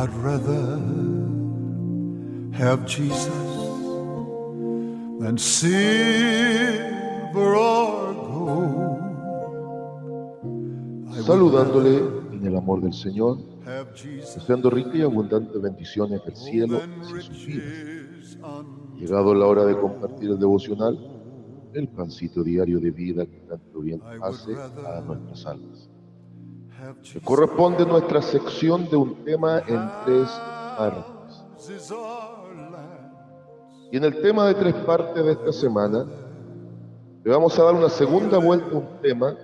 I'd rather have Jesus than silver or gold. Saludándole en el amor del Señor, deseando rica y abundante bendiciones del cielo hacia sus vidas. Llegado la hora de compartir el devocional, el pancito diario de vida que tanto bien hace a nuestras almas. Que corresponde nuestra sección de un tema en 3 partes. Y en el tema de 3 partes de esta semana, le vamos a dar una segunda vuelta a un tema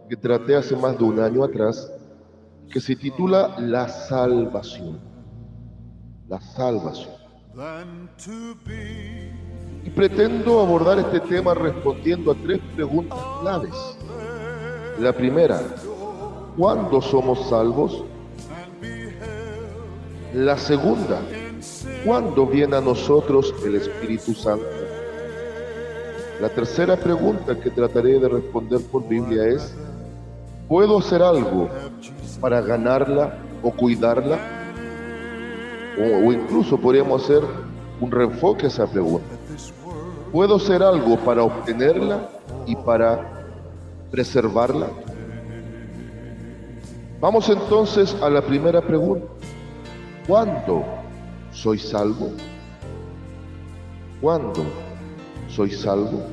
que traté hace más de un año atrás, que se titula La salvación. La salvación. Y pretendo abordar este tema respondiendo a 3 preguntas claves. La primera, ¿cuándo somos salvos? La segunda, ¿cuándo viene a nosotros el Espíritu Santo? La tercera pregunta que trataré de responder por Biblia es, ¿puedo hacer algo para ganarla o cuidarla? O incluso podríamos hacer un reenfoque a esa pregunta. ¿Puedo hacer algo para obtenerla y para preservarla? Vamos entonces a la primera pregunta. ¿Cuándo soy salvo? ¿Cuándo soy salvo?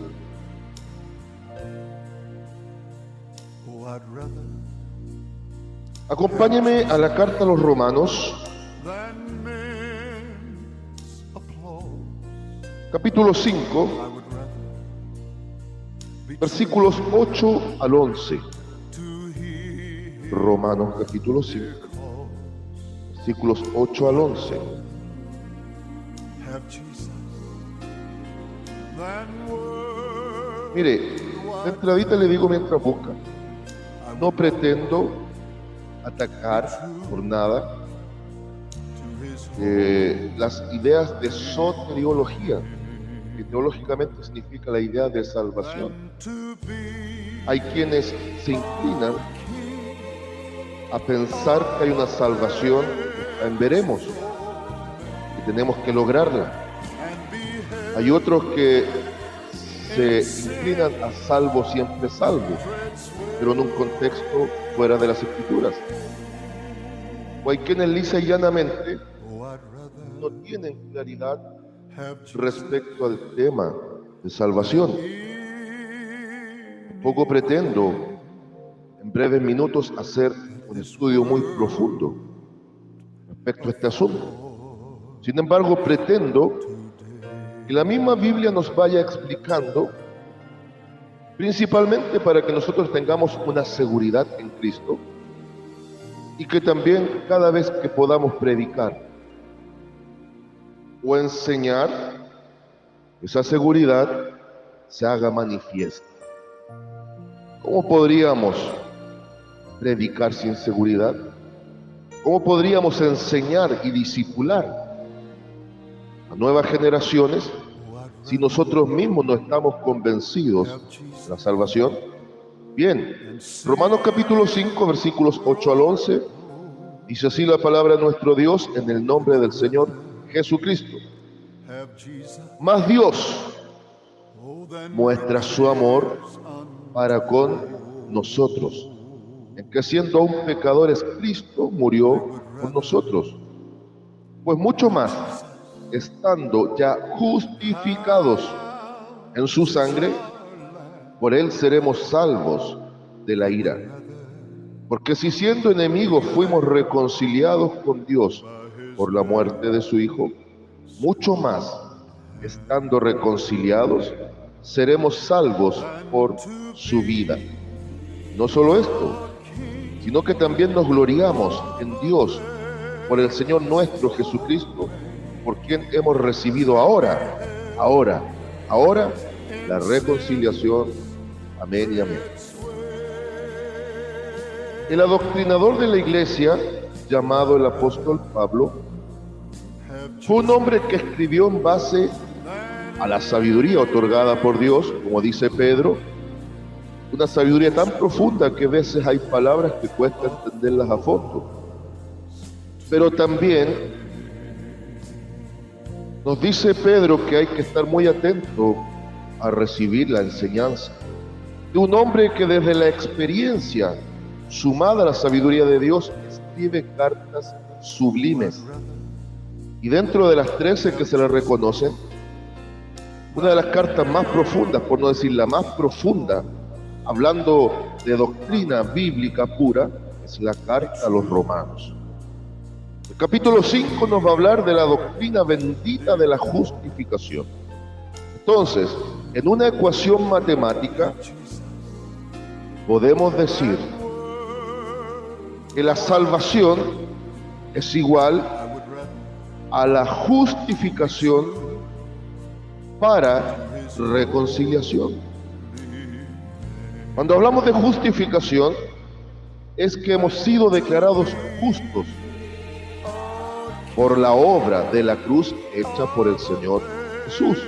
Acompáñeme a la carta a los Romanos, capítulo 5, versículos 8 al 11. Romanos capítulo 5, versículos 8 al 11. Mire, de entradita le digo mientras busca, no pretendo atacar por nada las ideas de soteriología, que teológicamente significa la idea de salvación. Hay quienes se inclinan a pensar que hay una salvación en veremos, que tenemos que lograrla. Hay otros que se inclinan a salvo siempre salvo, pero en un contexto fuera de las Escrituras. O hay quienes lisa y llanamente no tienen claridad respecto al tema de salvación. Tampoco pretendo en breves minutos hacer un estudio muy profundo respecto a este asunto. Sin embargo, pretendo que la misma Biblia nos vaya explicando, principalmente para que nosotros tengamos una seguridad en Cristo y que también cada vez que podamos predicar o enseñar, esa seguridad se haga manifiesta. ¿Cómo podríamos predicar sin seguridad? ¿Cómo podríamos enseñar y discipular a nuevas generaciones si nosotros mismos no estamos convencidos de la salvación? Bien, Romanos capítulo 5, versículos 8 al 11, dice así la palabra de nuestro Dios en el nombre del Señor Jesucristo. Mas Dios muestra su amor para con nosotros, en que siendo aún pecadores, Cristo murió por nosotros. Pues mucho más, estando ya justificados en su sangre, por él seremos salvos de la ira. Porque si siendo enemigos fuimos reconciliados con Dios por la muerte de su Hijo, mucho más, estando reconciliados, seremos salvos por su vida. No solo esto, sino que también nos gloriamos en Dios por el Señor nuestro Jesucristo, por quien hemos recibido ahora la reconciliación. Amén y amén. El adoctrinador de la iglesia, llamado el apóstol Pablo, fue un hombre que escribió en base a la sabiduría otorgada por Dios, como dice Pedro, una sabiduría tan profunda que a veces hay palabras que cuesta entenderlas a fondo. Pero también nos dice Pedro que hay que estar muy atento a recibir la enseñanza de un hombre que desde la experiencia, sumada a la sabiduría de Dios, escribe cartas sublimes. Y dentro de las 13 que se le reconocen, una de las cartas más profundas, por no decir la más profunda, hablando de doctrina bíblica pura, es la carta a los Romanos. El capítulo 5 nos va a hablar de la doctrina bendita de la justificación. Entonces, en una ecuación matemática, podemos decir que la salvación es igual a la justificación para reconciliación. Cuando hablamos de justificación, es que hemos sido declarados justos por la obra de la cruz hecha por el Señor Jesús.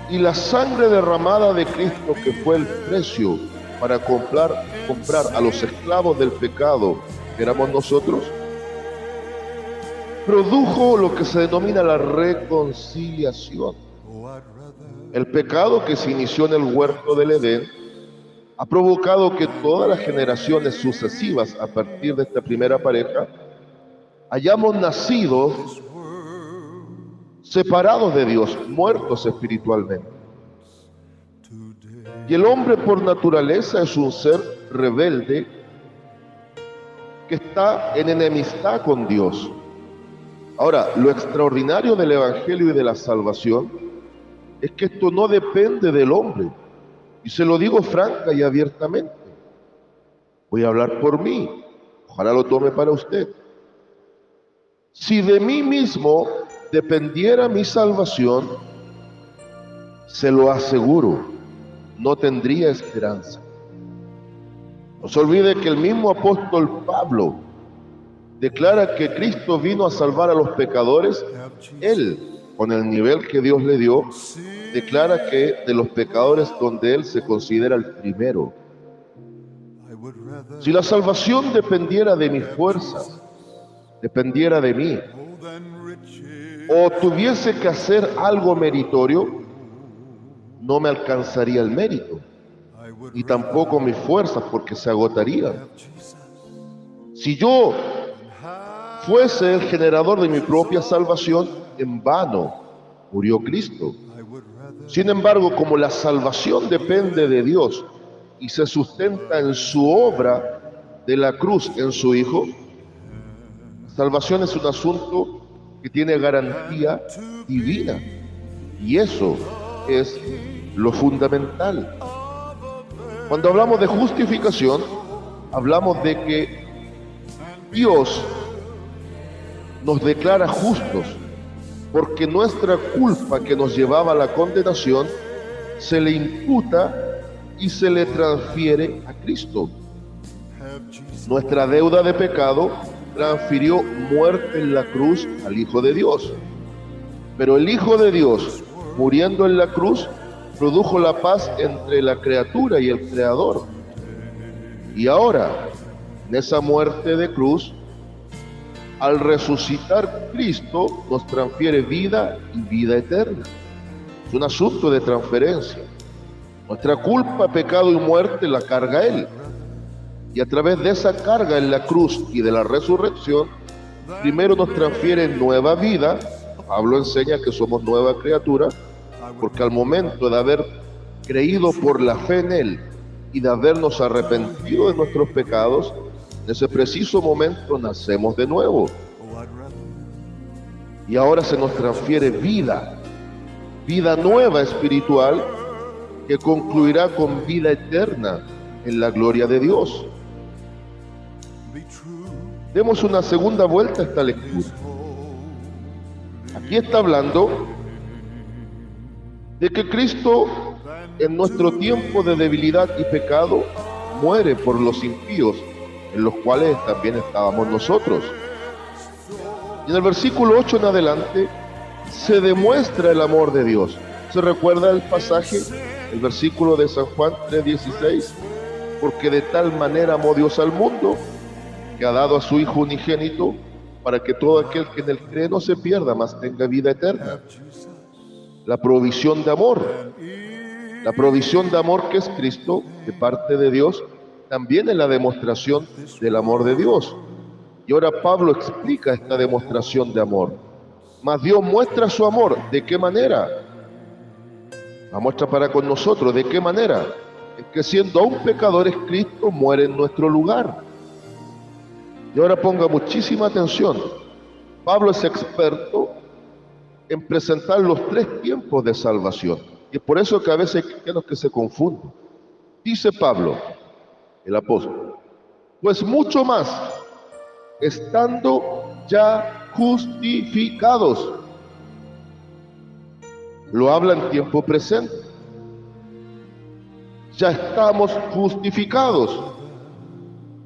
Y la sangre derramada de Cristo, que fue el precio para comprar a los esclavos del pecado, que éramos nosotros, produjo lo que se denomina la reconciliación. El pecado que se inició en el huerto del Edén ha provocado que todas las generaciones sucesivas a partir de esta primera pareja hayamos nacido separados de Dios, muertos espiritualmente. Y el hombre por naturaleza es un ser rebelde que está en enemistad con Dios. Ahora, lo extraordinario del Evangelio y de la salvación es que esto no depende del hombre. Y se lo digo franca y abiertamente. Voy a hablar por mí. Ojalá lo tome para usted. Si de mí mismo dependiera mi salvación, se lo aseguro, no tendría esperanza. No se olvide que el mismo apóstol Pablo declara que Cristo vino a salvar a los pecadores. Él, con el nivel que Dios le dio, declara que de los pecadores donde él se considera el primero. Si la salvación dependiera de mis fuerzas, dependiera de mí, o tuviese que hacer algo meritorio, no me alcanzaría el mérito, y tampoco mis fuerzas, porque se agotarían. Si yo fuese el generador de mi propia salvación, en vano murió Cristo. Sin embargo, como la salvación depende de Dios y se sustenta en su obra de la cruz en su Hijo, la salvación es un asunto que tiene garantía divina, y eso es lo fundamental. Cuando hablamos de justificación, hablamos de que Dios nos declara justos, porque nuestra culpa que nos llevaba a la condenación se le imputa y se le transfiere a Cristo. Nuestra deuda de pecado transfirió muerte en la cruz al Hijo de Dios. Pero el Hijo de Dios, muriendo en la cruz, produjo la paz entre la criatura y el Creador. Y ahora, en esa muerte de cruz, al resucitar Cristo, nos transfiere vida y vida eterna. Es un asunto de transferencia. Nuestra culpa, pecado y muerte la carga Él. Y a través de esa carga en la cruz y de la resurrección, primero nos transfiere nueva vida. Pablo enseña que somos nueva criatura, porque al momento de haber creído por la fe en Él y de habernos arrepentido de nuestros pecados, en ese preciso momento nacemos de nuevo. Y ahora se nos transfiere vida, vida nueva espiritual, que concluirá con vida eterna en la gloria de Dios. Demos una segunda vuelta a esta lectura. Aquí está hablando de que Cristo, en nuestro tiempo de debilidad y pecado, muere por los impíos, en los cuales también estábamos nosotros. Y en el versículo 8 en adelante se demuestra el amor de Dios. ¿Se recuerda el pasaje, el versículo de San Juan 3:16? Porque de tal manera amó Dios al mundo que ha dado a su Hijo unigénito, para que todo aquel que en él cree no se pierda, mas tenga vida eterna. La provisión de amor. La provisión de amor que es Cristo, de parte de Dios, también es la demostración del amor de Dios. Y ahora Pablo explica esta demostración de amor. Mas Dios muestra su amor. ¿De qué manera? La muestra para con nosotros. ¿De qué manera? En que siendo aún pecadores, Cristo muere en nuestro lugar. Y ahora ponga muchísima atención. Pablo es experto en presentar los 3 tiempos de salvación. Y es por eso que a veces hay cristianos que se confunden. Dice Pablo, el apóstol, pues mucho más, estando ya justificados. Lo habla en tiempo presente. Ya estamos justificados,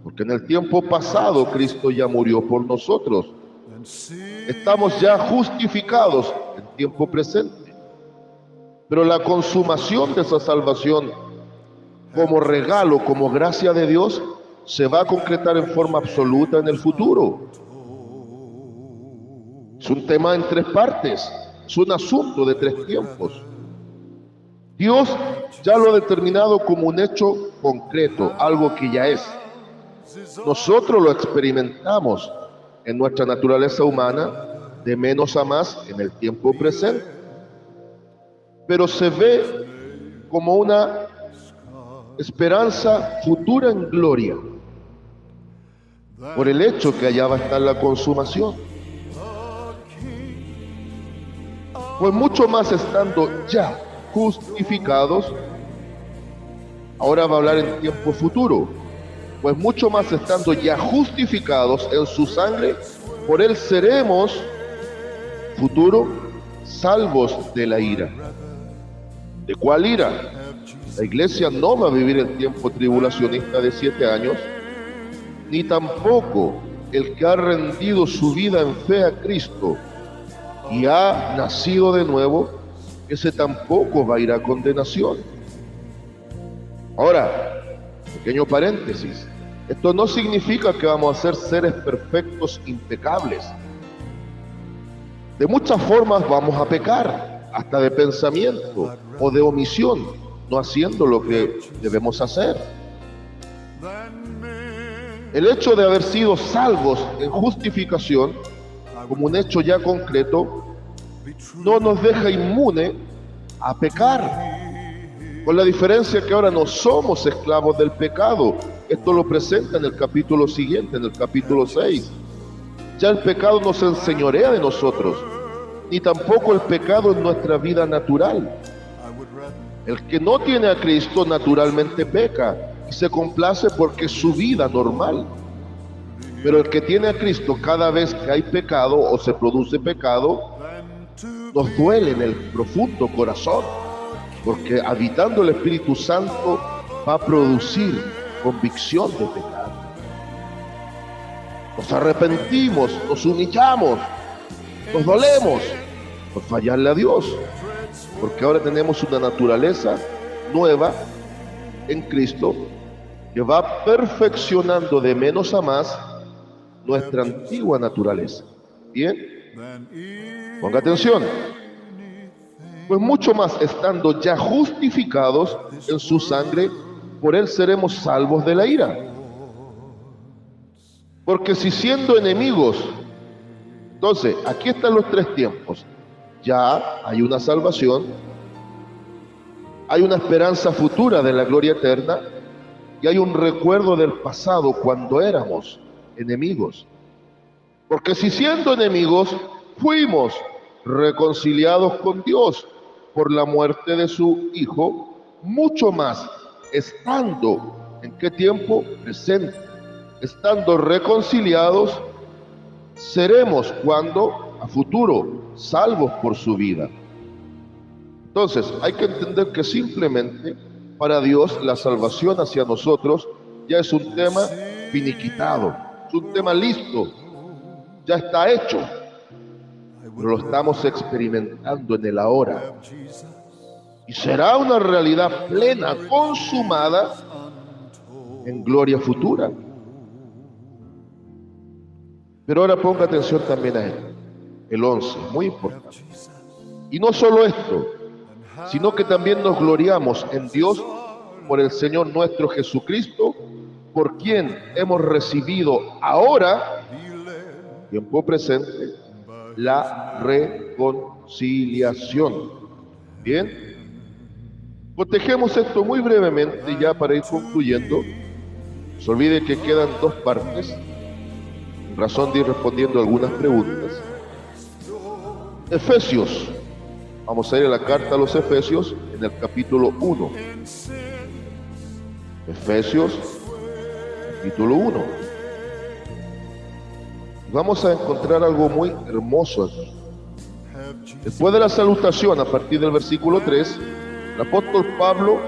porque en el tiempo pasado Cristo ya murió por nosotros. Estamos ya justificados en tiempo presente. Pero la consumación de esa salvación como regalo, como gracia de Dios, se va a concretar en forma absoluta en el futuro. Es un tema en 3 partes, es un asunto de 3 tiempos. Dios ya lo ha determinado como un hecho concreto, algo que ya es. Nosotros lo experimentamos en nuestra naturaleza humana, de menos a más en el tiempo presente. Pero se ve como una esperanza futura en gloria, por el hecho que allá va a estar la consumación. Pues mucho más estando ya justificados, ahora va a hablar en tiempo futuro, pues mucho más estando ya justificados en su sangre, por él seremos, futuro, salvos de la ira. ¿De cuál ira? La iglesia no va a vivir el tiempo tribulacionista de 7 años, ni tampoco el que ha rendido su vida en fe a Cristo y ha nacido de nuevo, ese tampoco va a ir a condenación. Ahora, pequeño paréntesis, esto no significa que vamos a ser seres perfectos, impecables. De muchas formas vamos a pecar, hasta de pensamiento o de omisión, no haciendo lo que debemos hacer. El hecho de haber sido salvos en justificación, como un hecho ya concreto, no nos deja inmune a pecar, con la diferencia que ahora no somos esclavos del pecado. Esto lo presenta en el capítulo siguiente, en el capítulo 6. Ya el pecado no se enseñorea de nosotros, ni tampoco el pecado en nuestra vida natural. El que no tiene a Cristo naturalmente peca y se complace porque es su vida normal. Pero el que tiene a Cristo, cada vez que hay pecado o se produce pecado, nos duele en el profundo corazón, porque habitando el Espíritu Santo va a producir convicción de pecado. Nos arrepentimos, nos humillamos, nos dolemos por fallarle a Dios, porque ahora tenemos una naturaleza nueva en Cristo que va perfeccionando de menos a más nuestra antigua naturaleza. Bien, ponga atención. Pues mucho más estando ya justificados en su sangre, por él seremos salvos de la ira. Porque si siendo enemigos, entonces aquí están los 3 tiempos. Ya hay una salvación, hay una esperanza futura de la gloria eterna y hay un recuerdo del pasado cuando éramos enemigos. Porque si siendo enemigos fuimos reconciliados con Dios por la muerte de su Hijo, mucho más estando, ¿en qué tiempo? Presente. Estando reconciliados, seremos cuando a futuro salvos por su vida. Entonces hay que entender que simplemente para Dios la salvación hacia nosotros ya es un tema finiquitado, es un tema listo, ya está hecho, pero lo estamos experimentando en el ahora y será una realidad plena, consumada en gloria futura. Pero ahora ponga atención también a él. El 11, muy importante. Y no solo esto, sino que también nos gloriamos en Dios por el Señor nuestro Jesucristo, por quien hemos recibido ahora, tiempo presente, la reconciliación. Bien, cotejemos esto muy brevemente ya para ir concluyendo. No se olvide que quedan dos partes, en razón de ir respondiendo algunas preguntas. Efesios, vamos a ir a la carta a los Efesios en el capítulo 1. Efesios, capítulo 1. Vamos a encontrar algo muy hermoso aquí. Después de la salutación, a partir del versículo 3, el apóstol Pablo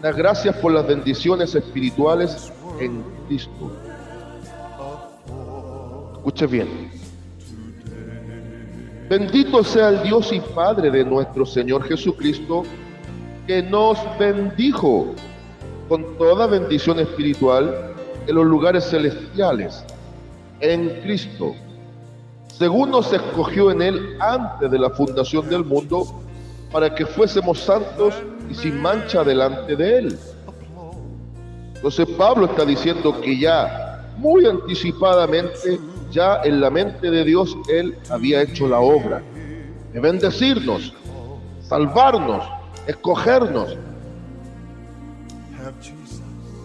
da gracias por las bendiciones espirituales en Cristo. Escuche bien. Bendito sea el Dios y Padre de nuestro Señor Jesucristo, que nos bendijo con toda bendición espiritual en los lugares celestiales, en Cristo, según nos escogió en Él antes de la fundación del mundo, para que fuésemos santos y sin mancha delante de Él. Entonces Pablo está diciendo que ya muy anticipadamente, ya en la mente de Dios, Él había hecho la obra de bendecirnos, salvarnos, escogernos.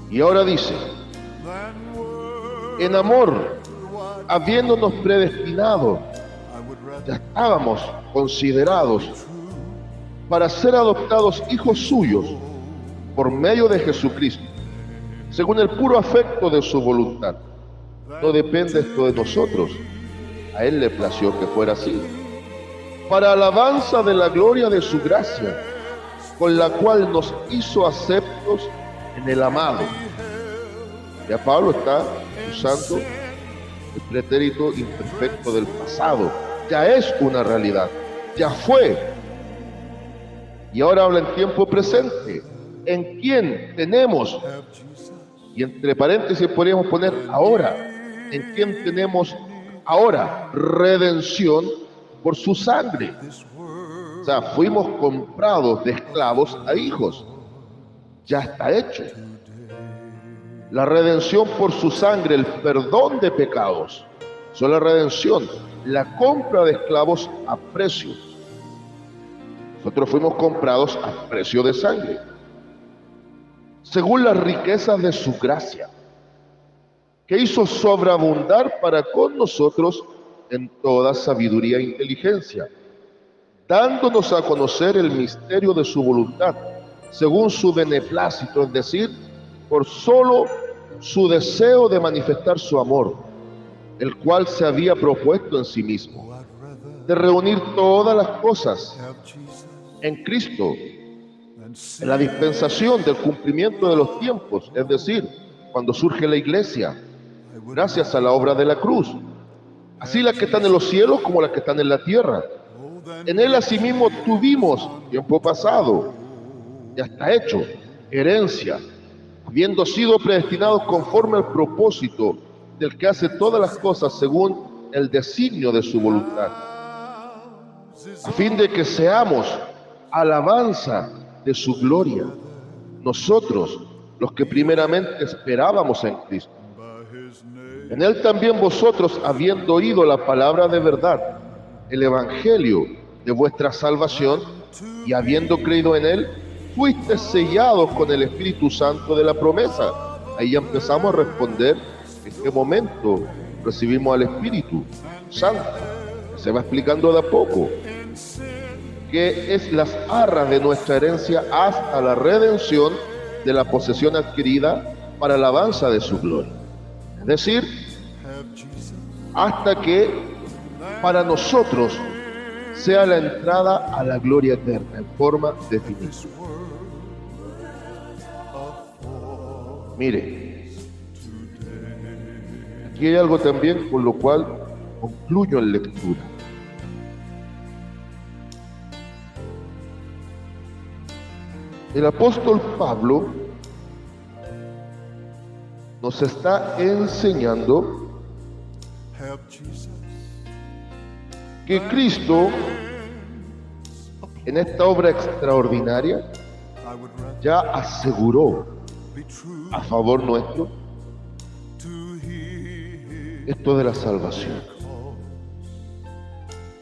Y ahora dice, en amor, habiéndonos predestinado, ya estábamos considerados para ser adoptados hijos suyos por medio de Jesucristo, según el puro afecto de su voluntad. No depende esto de nosotros, a Él le plació que fuera así, para alabanza de la gloria de su gracia, con la cual nos hizo aceptos en el amado. Ya Pablo está usando el pretérito imperfecto del pasado. Ya es una realidad, ya fue. Y ahora habla en tiempo presente, en quien tenemos, y entre paréntesis podríamos poner ahora, en quien tenemos ahora redención por su sangre. O sea, fuimos comprados de esclavos a hijos. Ya está hecho. La redención por su sangre, el perdón de pecados, son la redención, la compra de esclavos a precio. Nosotros fuimos comprados a precio de sangre, según las riquezas de su gracia, que hizo sobreabundar para con nosotros en toda sabiduría e inteligencia, dándonos a conocer el misterio de su voluntad, según su beneplácito, es decir, por solo su deseo de manifestar su amor, el cual se había propuesto en sí mismo, de reunir todas las cosas en Cristo, en la dispensación del cumplimiento de los tiempos, es decir, cuando surge la iglesia, gracias a la obra de la cruz, así las que están en los cielos como las que están en la tierra. En Él asimismo tuvimos, tiempo pasado, ya está hecho, herencia, habiendo sido predestinados conforme al propósito del que hace todas las cosas según el designio de su voluntad, a fin de que seamos alabanza de su gloria, nosotros los que primeramente esperábamos en Cristo. En Él también vosotros, habiendo oído la palabra de verdad, el evangelio de vuestra salvación, y habiendo creído en Él, fuiste sellados con el Espíritu Santo de la promesa. Ahí ya empezamos a responder en qué momento recibimos al Espíritu Santo. Se va explicando de a poco, que es las arras de nuestra herencia hasta la redención de la posesión adquirida para alabanza de su gloria. Es decir, hasta que para nosotros sea la entrada a la gloria eterna en forma definitiva. Mire, aquí hay algo también con lo cual concluyo en lectura. El apóstol Pablo nos está enseñando Help Jesus. que Cristo, en esta obra extraordinaria, I would rather ya aseguró be true a favor nuestro to hear esto de la salvación. call.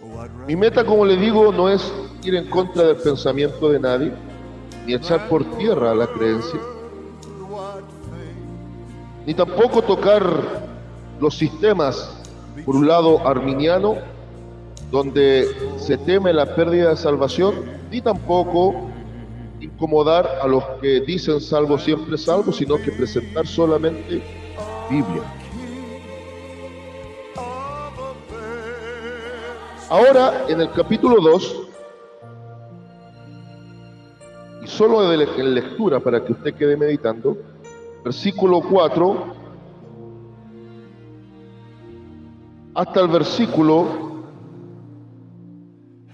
Oh, I'd Mi rather meta, como le digo, no es ir en contra del pensamiento de nadie, ni echar por tierra la creencia, what faith ni tampoco tocar los sistemas, por un lado arminiano, donde se teme la pérdida de salvación, ni tampoco incomodar a los que dicen salvo siempre salvo, sino que presentar solamente Biblia. Ahora, en el capítulo 2, y solo en lectura para que usted quede meditando, versículo 4 hasta el versículo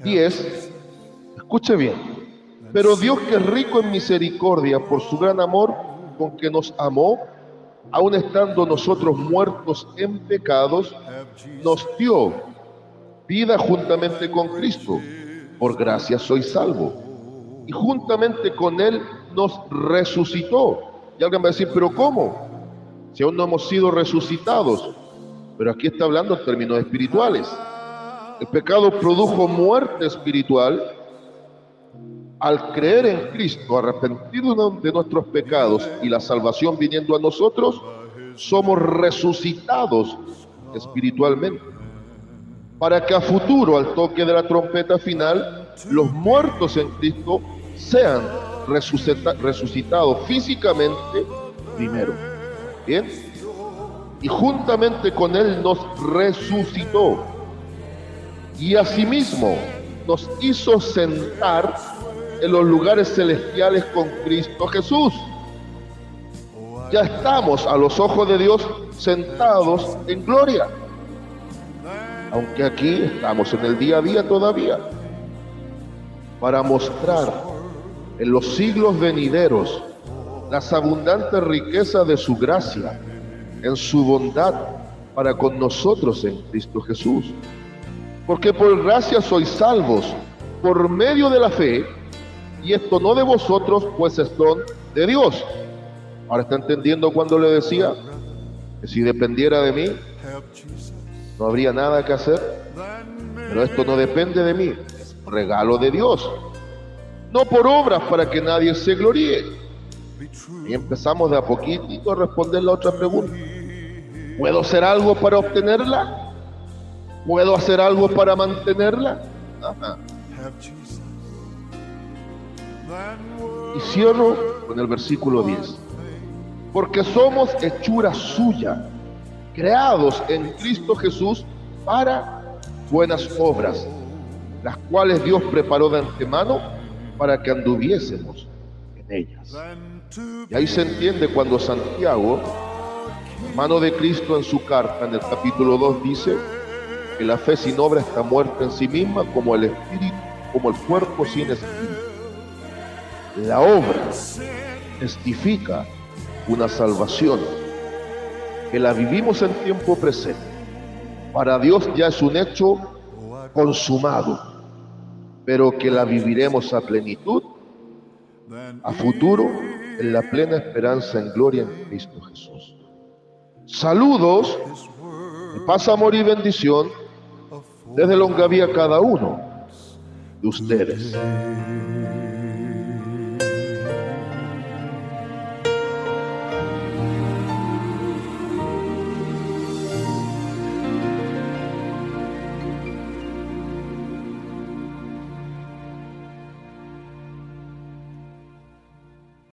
10, escuche bien. Pero Dios, que es rico en misericordia por su gran amor con que nos amó, aun estando nosotros muertos en pecados, have Jesus. nos dio vida juntamente con Cristo. Por gracia soy salvo. Y juntamente con Él nos resucitó. Y alguien va a decir, ¿pero cómo? Si aún no hemos sido resucitados. Pero aquí está hablando en términos espirituales. El pecado produjo muerte espiritual. Al creer en Cristo, arrepentirnos de nuestros pecados y la salvación viniendo a nosotros, somos resucitados espiritualmente, para que a futuro, al toque de la trompeta final, los muertos en Cristo sean resucitados físicamente primero. ¿Bien? Y juntamente con Él nos resucitó, y asimismo nos hizo sentar en los lugares celestiales con Cristo Jesús. Ya estamos a los ojos de Dios sentados en gloria, aunque aquí estamos en el día a día todavía, para mostrar en los siglos venideros las abundantes riquezas de su gracia, en su bondad para con nosotros en Cristo Jesús. Porque por gracia sois salvos por medio de la fe, y esto no de vosotros, pues es don de Dios. Ahora está entendiendo cuando le decía que si dependiera de mí, Help Jesus. no habría nada que hacer. Pero esto no depende de mí, es un regalo de Dios. No por obras para que nadie se gloríe. Be true. Y empezamos de a poquitito a responder la otra pregunta. ¿Puedo hacer algo para obtenerla? ¿Puedo hacer algo para mantenerla? Ajá. Have Jesus. Y cierro con el versículo 10. Porque somos hechura suya, creados en Cristo Jesús para buenas obras, las cuales Dios preparó de antemano para que anduviésemos en ellas. Y ahí se entiende cuando Santiago, hermano de Cristo, en su carta, en el capítulo 2, dice que la fe sin obra está muerta en sí misma, como el espíritu, como el cuerpo sin espíritu. La obra testifica una salvación que la vivimos en tiempo presente. Para Dios ya es un hecho consumado, pero que la viviremos a plenitud, a futuro, en la plena esperanza en gloria en Cristo Jesús. Saludos, de paz, amor y bendición desde Longaví a cada uno de ustedes.